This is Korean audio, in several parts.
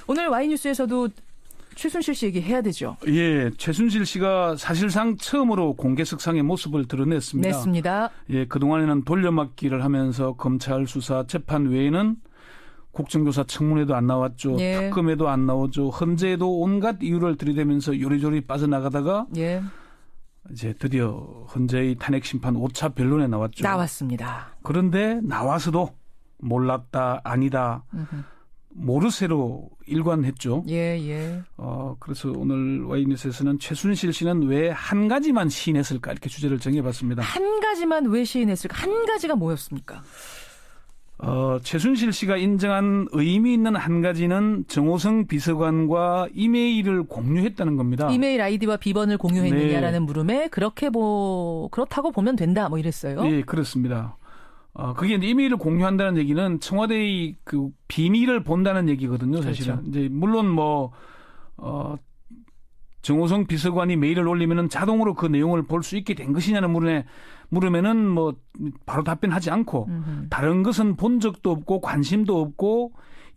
오늘 와이뉴스에서도 최순실 씨 얘기해야 되죠. 예, 최순실 씨가 사실상 처음으로 공개석상의 모습을 드러냈습니다. 냈습니다. 예, 그동안에는 돌려막기를 하면서 검찰 수사 재판 외에는 국정조사 청문회도 안 나왔죠. 예. 특검에도 안 나오죠. 헌재에도 온갖 이유를 들이대면서 요리조리 빠져나가다가 예. 이제 드디어 헌재의 탄핵심판 5차 변론에 나왔죠. 나왔습니다. 그런데 나와서도 몰랐다, 아니다, 모르쇠로 일관했죠. 예, 예. 그래서 오늘 와이뉴스에서는 최순실 씨는 왜 한 가지만 시인했을까 이렇게 주제를 정해봤습니다. 한 가지만 왜 시인했을까? 한 가지가 뭐였습니까? 최순실 씨가 인정한 의미 있는 한 가지는 정호성 비서관과 이메일을 공유했다는 겁니다. 이메일 아이디와 비번을 공유했느냐라는 물음에 그렇다고 보면 된다 뭐 이랬어요. 네, 그렇습니다. 그게 이제 이메일을 공유한다는 얘기는 청와대의 그 비밀을 본다는 얘기거든요, 사실은. 그렇죠. 이제 물론 정호성 비서관이 메일을 올리면은 자동으로 그 내용을 볼 수 있게 된 것이냐는 물으면은 바로 답변하지 않고 다른 것은 본 적도 없고 관심도 없고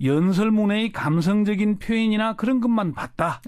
연설문의 감성적인 표현이나 그런 것만 봤다.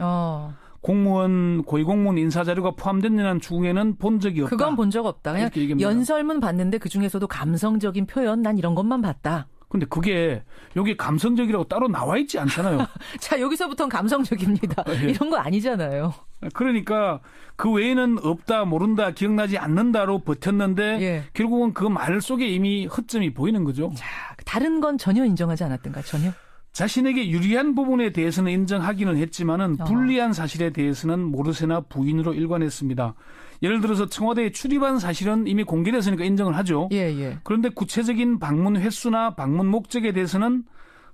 고위공무원 인사자료가 포함됐냐는 추궁에는 본 적이 없다. 그건 본 적 없다. 그냥 연설문 봤는데 그중에서도 감성적인 표현 난 이런 것만 봤다. 근데 그게 여기 감성적이라고 따로 나와 있지 않잖아요. 자, 여기서부터는 감성적입니다. 예. 이런 거 아니잖아요. 그러니까 그 외에는 없다, 모른다, 기억나지 않는다로 버텼는데 예. 결국은 그 말 속에 이미 허점이 보이는 거죠. 자, 다른 건 전혀 인정하지 않았던가, 전혀? 자신에게 유리한 부분에 대해서는 인정하기는 했지만은 불리한 사실에 대해서는 모르쇠나 부인으로 일관했습니다. 예를 들어서 청와대에 출입한 사실은 이미 공개됐으니까 인정을 하죠. 예, 예. 그런데 구체적인 방문 횟수나 방문 목적에 대해서는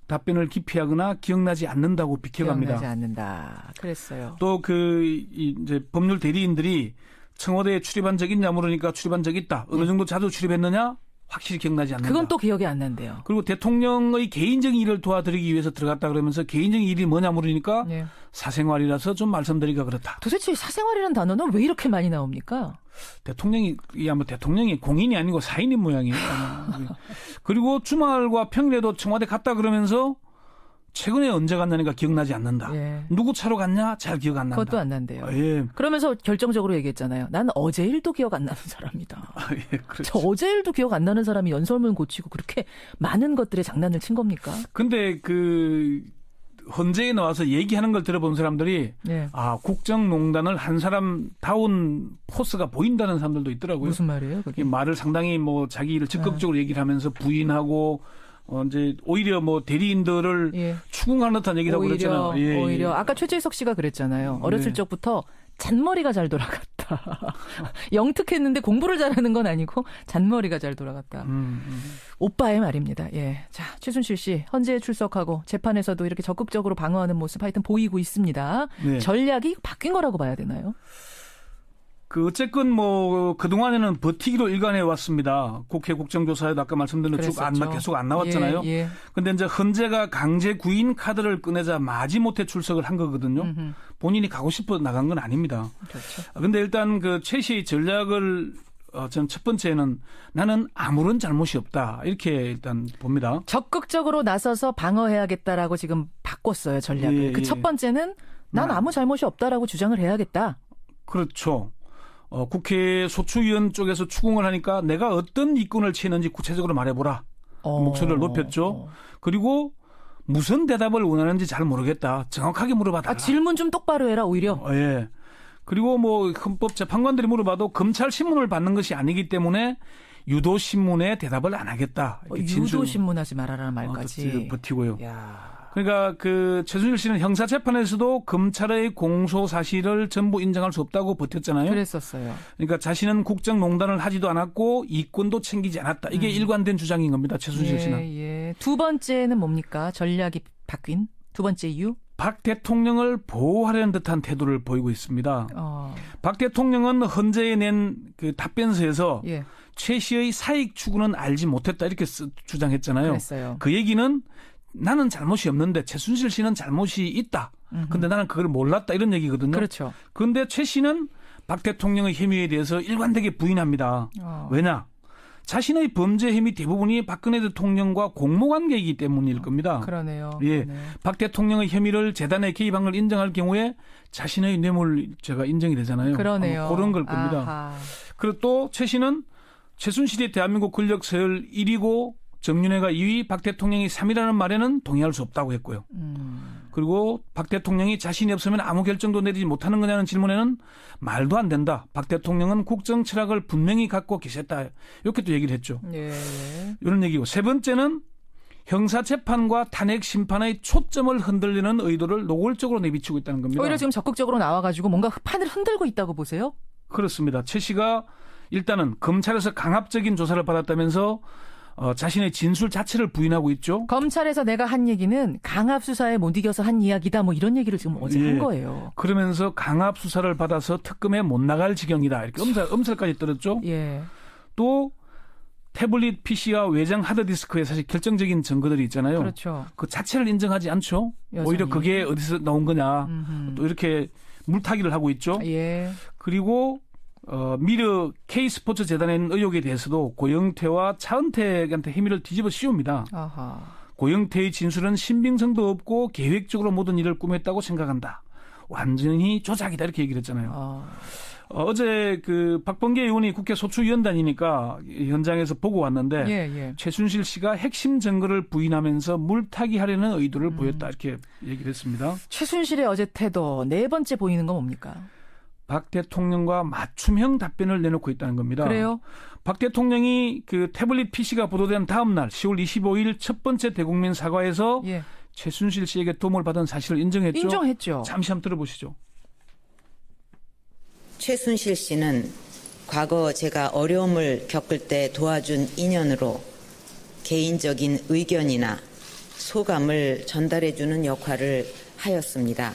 답변을 기피하거나 기억나지 않는다고 비켜갑니다. 기억나지 않는다. 그랬어요. 또 이제 법률 대리인들이 청와대에 출입한 적 있냐 물으니까 출입한 적 있다. 어느 정도 자주 출입했느냐? 확실히 기억나지 않는다. 그건 또 기억이 안 난대요. 그리고 대통령의 개인적인 일을 도와드리기 위해서 들어갔다 그러면서 개인적인 일이 뭐냐 물으니까 예. 사생활이라서 좀 말씀드리기가 그렇다. 도대체 사생활이라는 단어는 왜 이렇게 많이 나옵니까? 대통령이 공인이 아니고 사인인 모양이에요. 그리고 주말과 평일에도 청와대 갔다 그러면서 최근에 언제 갔냐니까 기억나지 않는다. 예. 누구 차로 갔냐? 잘 기억 안 난다. 그것도 안 난대요. 예. 그러면서 결정적으로 얘기했잖아요. 난 어제 일도 기억 안 나는 사람이다. 예, 그렇죠. 저 어제 일도 기억 안 나는 사람이 연설문 고치고 그렇게 많은 것들에 장난을 친 겁니까? 근데 헌재에 나와서 얘기하는 걸 들어본 사람들이 예. 국정농단을 한 사람다운 포스가 보인다는 사람들도 있더라고요. 무슨 말이에요? 그게? 말을 상당히 자기 일을 적극적으로 얘기를 하면서 부인하고 이제 오히려 예. 대리인들을 추궁하는 듯한 얘기라고 그랬잖아요. 오히려 아까 최재석 씨가 그랬잖아요. 어렸을 적부터 잔머리가 잘 돌아갔다. 영특했는데 공부를 잘하는 건 아니고 잔머리가 잘 돌아갔다. 오빠의 말입니다. 예. 자, 최순실 씨 헌재에 출석하고 재판에서도 이렇게 적극적으로 방어하는 모습 하여튼 보이고 있습니다. 네. 전략이 바뀐 거라고 봐야 되나요? 어쨌건 그동안에는 버티기로 일관해 왔습니다. 국회 국정조사에도 아까 말씀드린 계속 안 나왔잖아요. 예, 예. 근데 이제 헌재가 강제 구인 카드를 꺼내자 마지못해 출석을 한 거거든요. 본인이 가고 싶어 나간 건 아닙니다. 그렇죠. 근데 일단 최 씨의 전략을 저는 첫 번째는 나는 아무런 잘못이 없다. 이렇게 일단 봅니다. 적극적으로 나서서 방어해야겠다라고 지금 바꿨어요, 전략을. 예, 그 첫 번째는 난 아무 잘못이 없다라고 주장을 해야겠다. 그렇죠. 국회 소추위원 쪽에서 추궁을 하니까 내가 어떤 이권을 취했는지 구체적으로 말해보라. 목소리를 높였죠. 그리고 무슨 대답을 원하는지 잘 모르겠다. 정확하게 물어봐달라. 질문 좀 똑바로 해라 오히려. 예. 그리고 헌법재판관들이 물어봐도 검찰 신문을 받는 것이 아니기 때문에 유도신문에 대답을 안 하겠다. 유도신문 하지 말아라는 말까지. 버티고요. 야. 그러니까 최순실 씨는 형사재판에서도 검찰의 공소 사실을 전부 인정할 수 없다고 버텼잖아요. 그랬었어요. 그러니까 자신은 국정농단을 하지도 않았고 이권도 챙기지 않았다. 이게 일관된 주장인 겁니다. 최순실 씨는. 예. 두 번째는 뭡니까? 전략이 바뀐 두 번째 이유? 박 대통령을 보호하려는 듯한 태도를 보이고 있습니다. 박 대통령은 헌재에 낸 답변서에서 최 씨의 사익 추구는 알지 못했다 이렇게 주장했잖아요. 그랬어요. 그 얘기는 나는 잘못이 없는데 최순실 씨는 잘못이 있다. 근데 나는 그걸 몰랐다 이런 얘기거든요. 그렇죠. 그런데 최 씨는 박 대통령의 혐의에 대해서 일관되게 부인합니다. 왜냐? 자신의 범죄 혐의 대부분이 박근혜 대통령과 공모관계이기 때문일 겁니다. 그러네요. 예, 네. 박 대통령의 혐의를 재단에 개입한 걸 인정할 경우에 자신의 뇌물죄가 인정이 되잖아요. 그러네요. 그런 걸 겁니다. 아하. 그리고 또 최 씨는 최순실이 대한민국 권력 서열 1위고 정윤회가 2위, 박 대통령이 3위라는 말에는 동의할 수 없다고 했고요. 그리고 박 대통령이 자신이 없으면 아무 결정도 내리지 못하는 거냐는 질문에는 말도 안 된다. 박 대통령은 국정 철학을 분명히 갖고 계셨다. 이렇게 또 얘기를 했죠. 예. 이런 얘기고. 세 번째는 형사재판과 탄핵 심판의 초점을 흔들리는 의도를 노골적으로 내비치고 있다는 겁니다. 오히려 지금 적극적으로 나와가지고 뭔가 판을 흔들고 있다고 보세요? 그렇습니다. 최 씨가 일단은 검찰에서 강압적인 조사를 받았다면서 자신의 진술 자체를 부인하고 있죠. 검찰에서 내가 한 얘기는 강압 수사에 못 이겨서 한 이야기다. 뭐 이런 얘기를 지금 어제 한 거예요. 그러면서 강압 수사를 받아서 특검에 못 나갈 지경이다. 이렇게 엄살까지 떨었죠. 예. 또 태블릿 PC와 외장 하드디스크에 사실 결정적인 증거들이 있잖아요. 그렇죠. 그 자체를 인정하지 않죠. 여전히. 오히려 그게 어디서 나온 거냐. 또 이렇게 물타기를 하고 있죠. 예. 그리고 미르 K스포츠 재단에 있는 의혹에 대해서도 고영태와 차은택한테 혐의를 뒤집어 씌웁니다. 아하. 고영태의 진술은 신빙성도 없고 계획적으로 모든 일을 꾸몄다고 생각한다. 완전히 조작이다 이렇게 얘기를 했잖아요. 어제 그 박범계 의원이 국회 소추위원단이니까 현장에서 보고 왔는데 예. 최순실 씨가 핵심 증거를 부인하면서 물타기 하려는 의도를 보였다 이렇게 얘기를 했습니다. 최순실의 어제 태도 네 번째 보이는 건 뭡니까? 박 대통령과 맞춤형 답변을 내놓고 있다는 겁니다. 그래요? 박 대통령이 그 태블릿 PC가 보도된 다음 날 10월 25일 첫 번째 대국민 사과에서 예. 최순실 씨에게 도움을 받은 사실을 인정했죠. 인정했죠. 잠시 한번 들어보시죠. 최순실 씨는 과거 제가 어려움을 겪을 때 도와준 인연으로 개인적인 의견이나 소감을 전달해주는 역할을 하였습니다.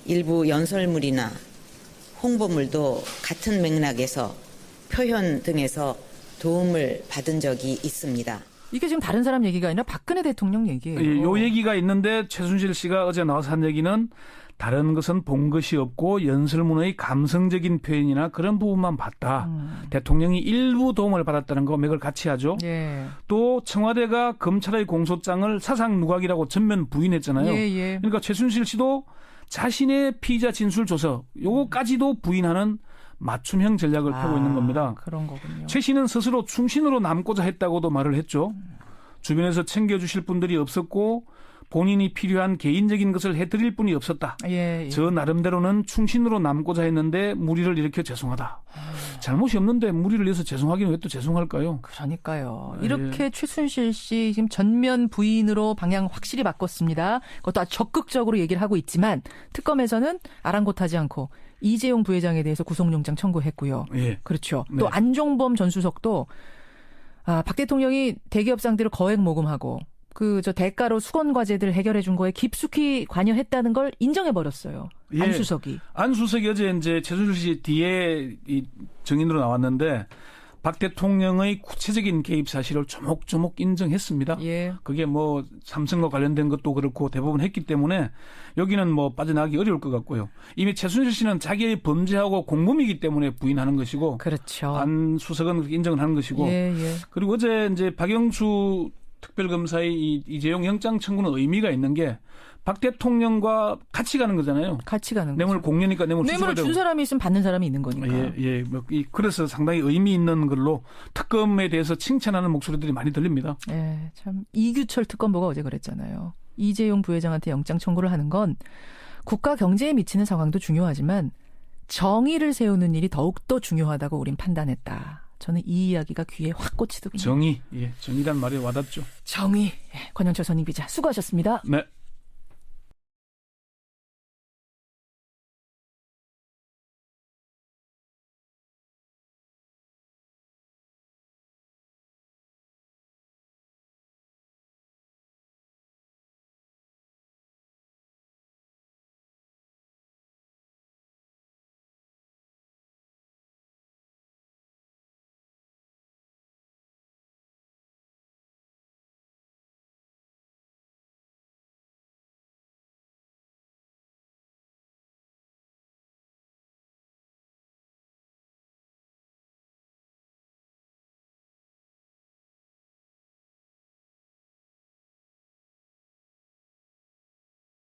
일부 연설물이나 홍보물도 같은 맥락에서 표현 등에서 도움을 받은 적이 있습니다. 이게 지금 다른 사람 얘기가 아니라 박근혜 대통령 얘기예요. 예, 요 얘기가 있는데 최순실 씨가 어제 나와서 한 얘기는 다른 것은 본 것이 없고 연설문의 감성적인 표현이나 그런 부분만 봤다. 대통령이 일부 도움을 받았다는 거 맥을 같이 하죠. 예. 또 청와대가 검찰의 공소장을 사상 누각이라고 전면 부인했잖아요. 예. 그러니까 최순실 씨도 자신의 피의자 진술 조서 요거까지도 부인하는 맞춤형 전략을 펴고 있는 겁니다. 그런 거군요. 최 씨는 스스로 충신으로 남고자 했다고도 말을 했죠. 주변에서 챙겨주실 분들이 없었고 본인이 필요한 개인적인 것을 해드릴 분이 없었다. 예. 저 나름대로는 충신으로 남고자 했는데 무리를 일으켜 죄송하다. 잘못이 없는데 무리를 내서 죄송하기는 왜 또 죄송할까요? 그러니까요. 이렇게 최순실 씨 지금 전면 부인으로 방향 확실히 바꿨습니다. 그것도 아주 적극적으로 얘기를 하고 있지만 특검에서는 아랑곳하지 않고 이재용 부회장에 대해서 구속영장 청구했고요. 예. 그렇죠. 네. 또 안종범 전 수석도 박 대통령이 대기업 상대로 거액 모금하고 저 대가로 수건 과제들 해결해 준 거에 깊숙이 관여했다는 걸 인정해 버렸어요. 예. 안 수석이. 안 수석이 어제 이제 최순실 씨 뒤에 이 증인으로 나왔는데 박 대통령의 구체적인 개입 사실을 조목조목 인정했습니다. 예. 그게 뭐 삼성과 관련된 것도 그렇고 대부분 했기 때문에 여기는 뭐 빠져나가기 어려울 것 같고요. 이미 최순실 씨는 자기의 범죄하고 공범이기 때문에 부인하는 것이고, 그렇죠. 안 수석은 그렇게 인정을 하는 것이고, 예. 그리고 어제 이제 박영수 특별검사의 이 이재용 영장 청구는 의미가 있는 게 박 대통령과 같이 가는 거잖아요. 같이 가는 뇌물 거죠. 공유니까 뇌물을 준 사람이 있으면 받는 사람이 있는 거니까. 예. 그래서 상당히 의미 있는 걸로 특검에 대해서 칭찬하는 목소리들이 많이 들립니다. 예, 참 이규철 특검보가 어제 그랬잖아요. 이재용 부회장한테 영장 청구를 하는 건 국가 경제에 미치는 상황도 중요하지만 정의를 세우는 일이 더욱더 중요하다고 우린 판단했다. 저는 이 이야기가 귀에 확 꽂히더군요. 정의, 정의란 말이 와닿죠. 정의. 권영철 선임 기자 수고하셨습니다. 네.